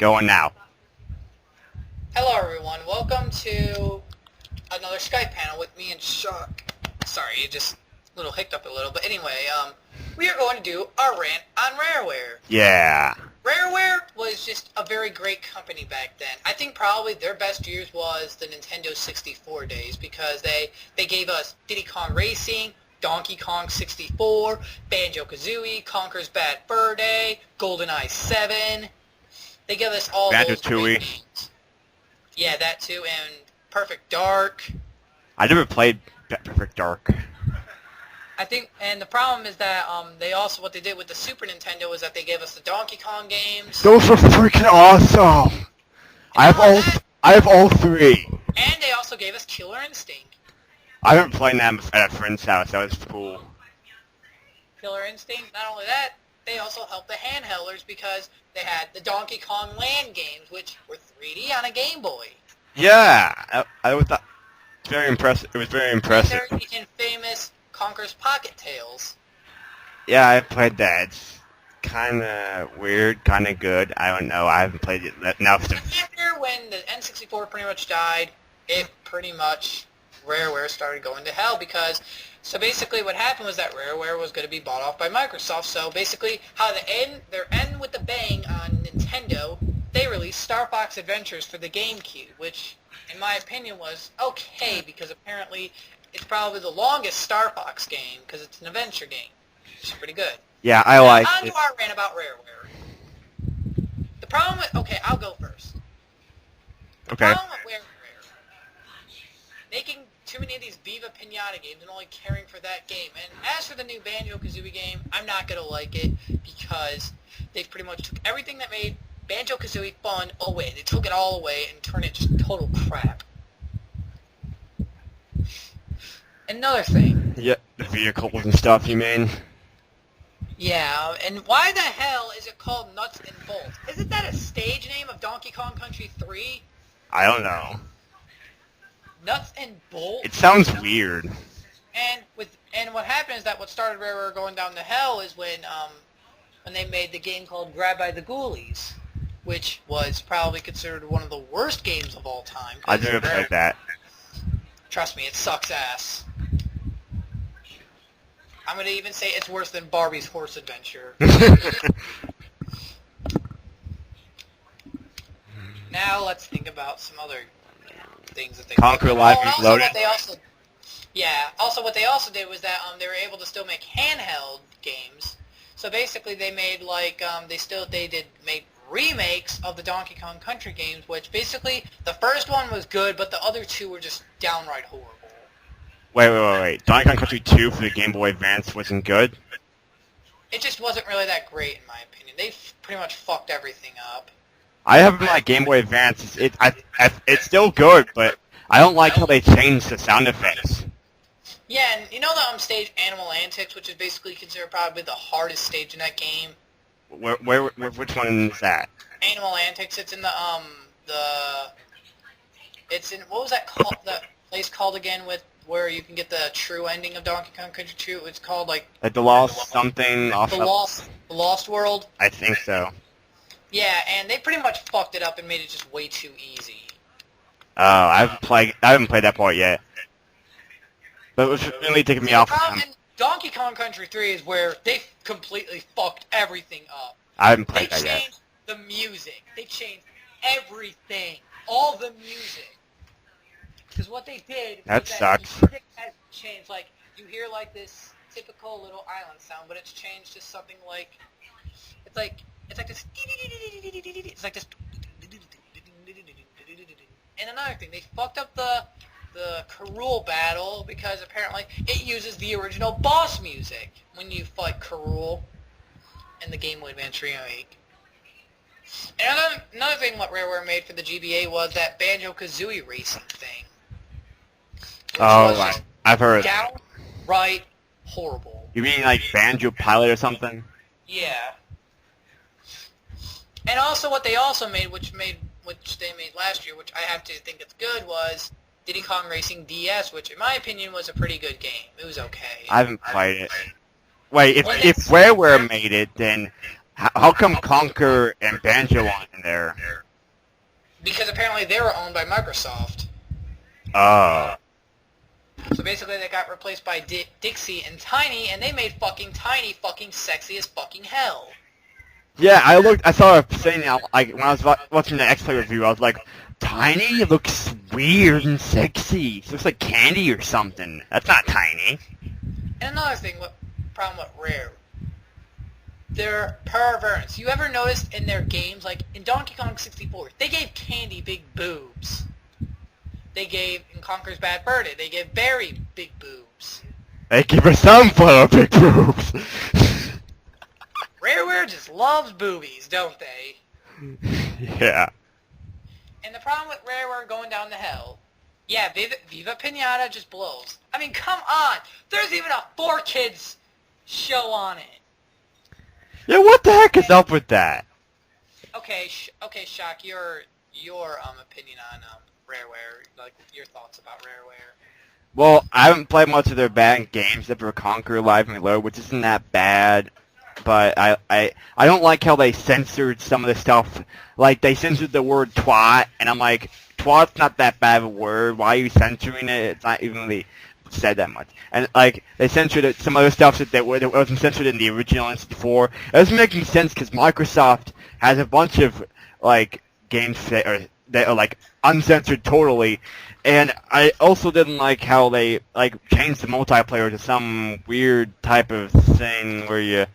Going now. Hello everyone, welcome to another Skype panel with me and Chuck. Sorry, it just little hiccuped up a little, but anyway, we are going to do our rant on Rareware. Yeah. Rareware was just a very great company back then. I think probably their best years was the Nintendo 64 days because they gave us Diddy Kong Racing, Donkey Kong 64, Banjo-Kazooie, Conker's Bad Fur Day, GoldenEye 7. They give us all those great games. Yeah, that too, and Perfect Dark. I never played Perfect Dark. I think, and the problem is that they also, what they did with the Super Nintendo was that they gave us the Donkey Kong games. Those are freaking awesome! I have all three. And they also gave us Killer Instinct. I haven't played them at a friend's house. That was cool. Killer Instinct, not only that, they also helped the handhelders because they had the Donkey Kong Land games, which were 3D on a Game Boy. Yeah, I was very impressive. It was very impressive. And there's the infamous Conker's Pocket Tales. Yeah, I played that. It's kind of weird, kind of good. I don't know. I haven't played it enough to... After when the N64 pretty much died, it pretty much... Rareware started going to hell because, so basically what happened was that Rareware was going to be bought off by Microsoft. So basically, how their end with the bang on Nintendo, they released Star Fox Adventures for the GameCube, which, in my opinion, was okay because apparently it's probably the longest Star Fox game because it's an adventure game, which is pretty good. Yeah, I like it. On to our rant about Rareware. The problem with, okay, I'll go first. The problem with Rareware, making too many of these Viva Pinata games and only caring for that game. And as for the new Banjo-Kazooie game, I'm not going to like it because they pretty much took everything that made Banjo-Kazooie fun away. They took it all away and turned it just total crap. Another thing. Yeah, the vehicles and stuff, you mean? Yeah, and why the hell is it called Nuts and Bolts? Isn't that a stage name of Donkey Kong Country 3? I don't know. Nuts and Bolts? It sounds weird. And what happened is that what started Rareware going down to hell is when they made the game called Grab by the Ghoulies, which was probably considered one of the worst games of all time. I never played that. Trust me, it sucks ass. I'm going to even say it's worse than Barbie's Horse Adventure. Now let's think about some other things that they Conquer Live Reloaded. Also what they also did was that they were able to still make handheld games. So basically they made like they made remakes of the Donkey Kong Country games, which basically the first one was good, but the other two were just downright horrible. Wait. Donkey Kong Country 2 for the Game Boy Advance wasn't good? It just wasn't really that great in my opinion. They pretty much fucked everything up. I have my Game Boy Advance. It's still good, but I don't like how they changed the sound effects. Yeah, and you know the stage Animal Antics, which is basically considered probably the hardest stage in that game? Which one is that? Animal Antics. It's in it's in, what was that called? That place called again with where you can get the true ending of Donkey Kong Country 2? It's called like the Lost something. The Lost World. I think so. Yeah, and they pretty much fucked it up and made it just way too easy. Oh, I haven't played that part yet. But it was really taking me off. Donkey Kong Country 3 is where they completely fucked everything up. I haven't played that yet. They changed the music. They changed everything. All the music. Because what they did that sucks. The music has changed. Like, you hear like this typical little island sound, but it's changed to something like... It's like this... It's like this... And another thing, they fucked up the Karul battle because apparently it uses the original boss music when you fight Karul in the Game Boy Advance remake. And another thing what Rareware made for the GBA was that Banjo-Kazooie racing thing. Oh, I've heard. Downright horrible. You mean like Banjo Pilot or something? Yeah. And also what they also made, which they made last year, which I have to think it's good, was Diddy Kong Racing DS, which in my opinion was a pretty good game. It was okay. I haven't played it. Wait, if Rareware made it, then How come Conquer and Banjo aren't in there? Because apparently they were owned by Microsoft. Oh. So basically they got replaced by Dixie and Tiny, and they made fucking Tiny fucking sexy as fucking hell. Yeah, I saw a thing, like, when I was watching the X-Play review, I was like, Tiny looks weird and sexy. She looks like candy or something. That's not Tiny. And another thing, what problem with Rare? They're perverts. You ever noticed in their games, like in Donkey Kong 64, they gave Candy big boobs. They gave, in Conker's Bad Fur Day, they gave Barry big boobs. They give her Sunflower big boobs. Rareware just loves boobies, don't they? Yeah. And the problem with Rareware going down to hell, yeah, Viva Pinata just blows. I mean, come on! There's even a 4Kids show on it. Yeah, what the heck is up with that? Okay, Shock, your opinion on Rareware, like your thoughts about Rareware. Well, I haven't played much of their bad games except for Conquer Live and Reload, which isn't that bad. But I don't like how they censored some of the stuff. Like, they censored the word twat, and I'm like, twat's not that bad of a word. Why are you censoring it? It's not even really said that much. And, like, they censored some other stuff that wasn't censored in the original N64. It doesn't make any sense because Microsoft has a bunch of, like, games that are, like, uncensored totally. And I also didn't like how they, like, changed the multiplayer to some weird type of thing where you...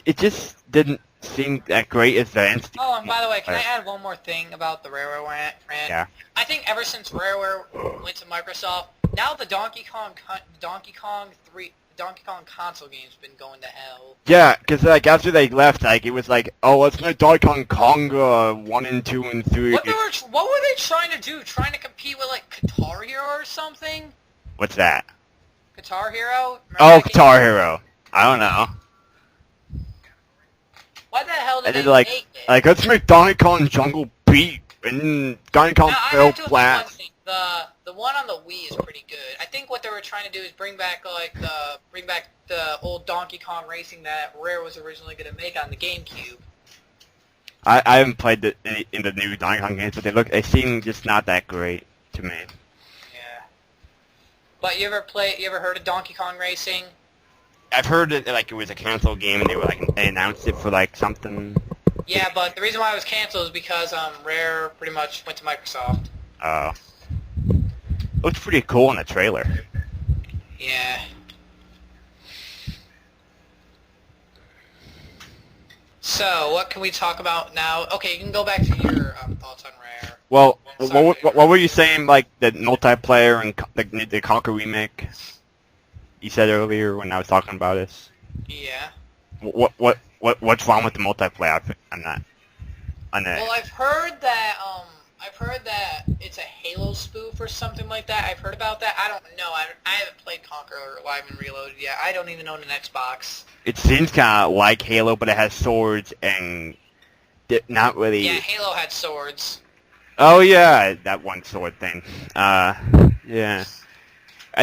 It just didn't seem that great as the N64. Oh, and by the way, can I add one more thing about the Rareware rant? Yeah. I think ever since Rareware went to Microsoft, now the Donkey Kong console game's been going to hell. Yeah, because like after they left, like it was like, oh, let's make Donkey Kong Konga 1 and 2 and 3. What were they trying to do? Trying to compete with like Guitar Hero or something? What's that? Guitar Hero? Remember Oh, Guitar Hero. I don't know. Why the hell did And they then like, make it? like let's make Donkey Kong Jungle Beat and Donkey Kong Fell Flat. The one on the Wii is pretty good. I think what they were trying to do is bring back the old Donkey Kong racing that Rare was originally going to make on the GameCube. I haven't played in the new Donkey Kong games, but they seem just not that great to me. Yeah. But you ever heard of Donkey Kong Racing? I've heard that like it was a canceled game and they announced it for like something. Yeah, but the reason why it was canceled is because Rare pretty much went to Microsoft. Oh. Looks pretty cool in the trailer. Yeah. So, what can we talk about now? Okay, you can go back to your thoughts on Rare. Well, what were you saying, like, the multiplayer and the Conquer remake? You said earlier when I was talking about this. Yeah. What's wrong with the multiplayer? I'm not. Well, I've heard that it's a Halo spoof or something like that. I've heard about that. I don't know. I haven't played Conquer Live and Reloaded yet. I don't even own an Xbox. It seems kind of like Halo, but it has swords and not really. Yeah, Halo had swords. Oh yeah, that one sword thing. Yeah.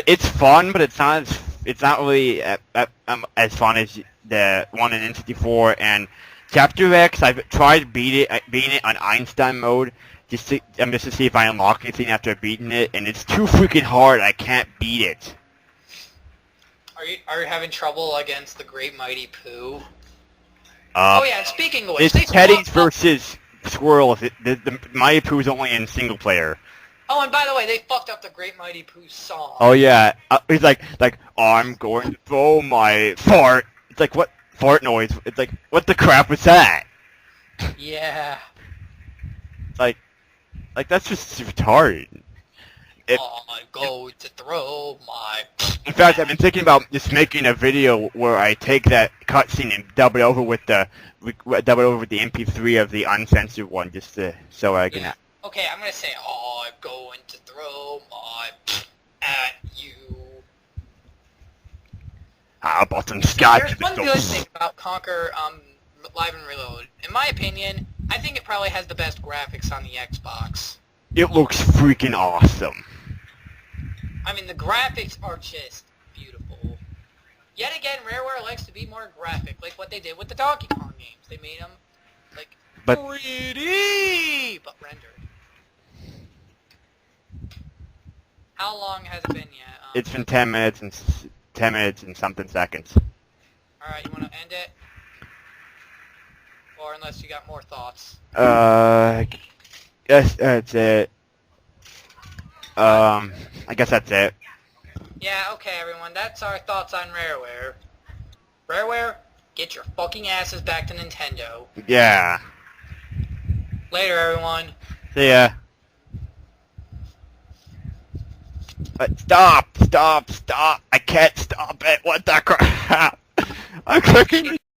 It's fun, but it's not really as fun as the one in N64 and Chapter X. I've tried beating it on Einstein mode just to see if I unlock anything after beating it, and it's too freaking hard. I can't beat it. Are you having trouble against the Great Mighty Pooh? Oh yeah, speaking of which, it's Teddy's versus Squirrels. The Mighty Pooh's only in single player. Oh, and by the way, they fucked up the Great Mighty Pooh song. Oh yeah, he's like I'm going to throw my fart. It's like, what fart noise? It's like, what the crap was that? Yeah. Like that's just retarded. I'm going to throw my... In fact, I've been thinking about just making a video where I take that cutscene and dub it over with the MP3 of the uncensored one, just so I can. Yeah. Okay, I'm gonna say, I'm going to throw my at you. How about some Skype? There's one good thing about Conquer Live and Reload. In my opinion, I think it probably has the best graphics on the Xbox. It looks freaking awesome. I mean, the graphics are just beautiful. Yet again, Rareware likes to be more graphic, like what they did with the Donkey Kong games. They made them like But 3D, but rendered. How long has it been yet? it's been 10 minutes and 10 minutes and something seconds. All right, you want to end it, or unless you got more thoughts. Yes, that's it. I guess that's it. Yeah, okay, everyone. That's our thoughts on Rareware. Rareware, get your fucking asses back to Nintendo. Yeah. Later, everyone. See ya. Stop! I can't stop it. What the crap? I'm clicking.